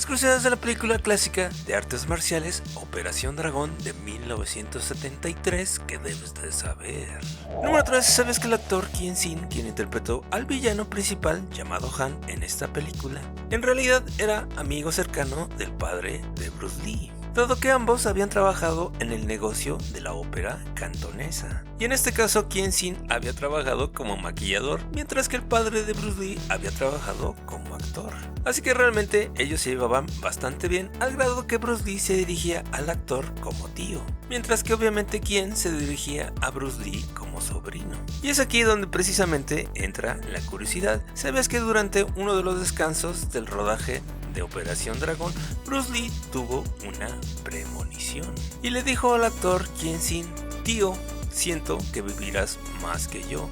las curiosidades de la película clásica de artes marciales Operación Dragón de 1973 que debes de saber. Número 3. ¿Sabes que el actor Kien Sin, quien interpretó al villano principal llamado Han en esta película, en realidad era amigo cercano del padre de Bruce Lee? Dado que ambos habían trabajado en el negocio de la ópera cantonesa. Y en este caso Kien Sin había trabajado como maquillador, mientras que el padre de Bruce Lee había trabajado como actor. Así que realmente ellos se llevaban bastante bien, al grado que Bruce Lee se dirigía al actor como tío, mientras que obviamente Kien se dirigía a Bruce Lee como sobrino. Y es aquí donde precisamente entra la curiosidad. ¿Sabes que durante uno de los descansos del rodaje de Operación Dragón, Bruce Lee tuvo una premonición y le dijo al actor Kien Sin: tío, siento que vivirás más que yo?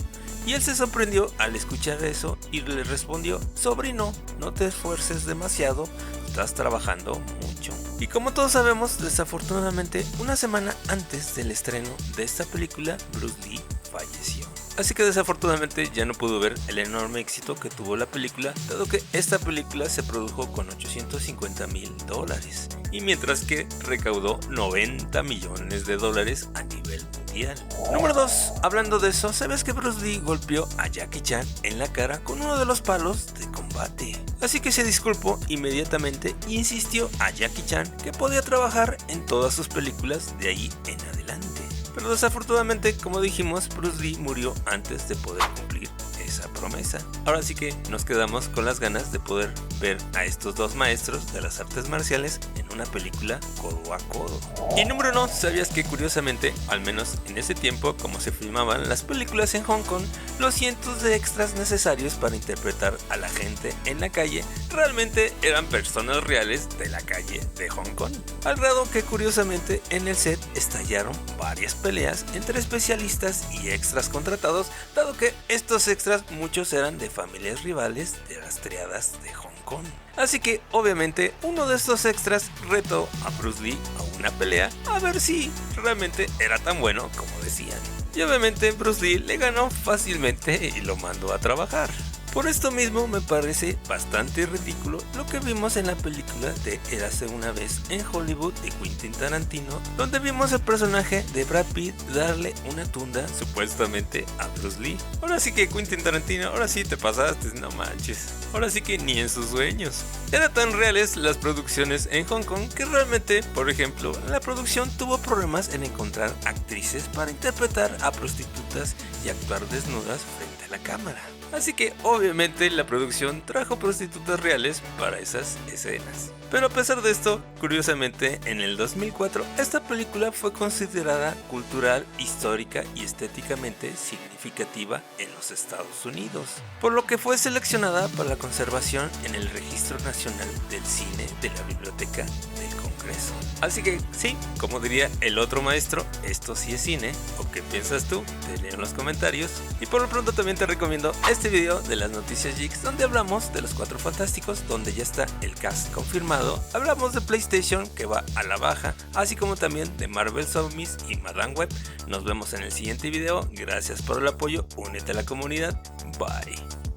Y él se sorprendió al escuchar eso y le respondió: sobrino, no te esfuerces demasiado, estás trabajando mucho. Y como todos sabemos, desafortunadamente, una semana antes del estreno de esta película, Bruce Lee falleció. Así que desafortunadamente ya no pudo ver el enorme éxito que tuvo la película, dado que esta película se produjo con $850,000, y mientras que recaudó $90 millones a nivel mundial. Número 2. Hablando de eso, ¿sabes que Bruce Lee golpeó a Jackie Chan en la cara con uno de los palos de combate? Así que se disculpó inmediatamente y insistió a Jackie Chan que podía trabajar en todas sus películas de ahí en adelante. Pero desafortunadamente, como dijimos, Bruce Lee murió antes de poder cumplir esa promesa. Ahora sí que nos quedamos con las ganas de poder ver a estos dos maestros de las artes marciales en una película codo a codo. Y número 1, ¿sabías que curiosamente, al menos en ese tiempo, como se filmaban las películas en Hong Kong, los cientos de extras necesarios para interpretar a la gente en la calle realmente eran personas reales de la calle de Hong Kong? Al grado que curiosamente en el set estallaron varias peleas entre especialistas y extras contratados, dado que estos extras muchos eran de familias rivales de las triadas de Hong Kong. Así que obviamente uno de estos extras retó a Bruce Lee a una pelea a ver si realmente era tan bueno como decían. Y obviamente Bruce Lee le ganó fácilmente y lo mandó a trabajar. Por esto mismo me parece bastante ridículo lo que vimos en la película de Érase una vez en Hollywood de Quentin Tarantino, donde vimos al personaje de Brad Pitt darle una tunda supuestamente a Bruce Lee. Ahora sí que Quentin Tarantino, ahora sí te pasaste, no manches. Ahora sí que ni en sus sueños. Eran tan reales las producciones en Hong Kong que realmente, por ejemplo, la producción tuvo problemas en encontrar actrices para interpretar a prostitutas y actuar desnudas frente a la cámara. Así que obviamente la producción trajo prostitutas reales para esas escenas. Pero a pesar de esto, curiosamente en el 2004 esta película fue considerada cultural, histórica y estéticamente significativa en los Estados Unidos, por lo que fue seleccionada para la conservación en el Registro Nacional del Cine de la Biblioteca del Congreso. Así que sí, como diría el otro maestro, esto sí es cine. ¿O qué piensas tú? Te leo en los comentarios. Y por lo pronto también te recomiendo este video de las noticias geeks, donde hablamos de los Cuatro Fantásticos, donde ya está el cast confirmado. Hablamos de PlayStation, que va a la baja, así como también de Marvel Zombies y Madame Web. Nos vemos en el siguiente video. Gracias por el apoyo, únete a la comunidad. Bye.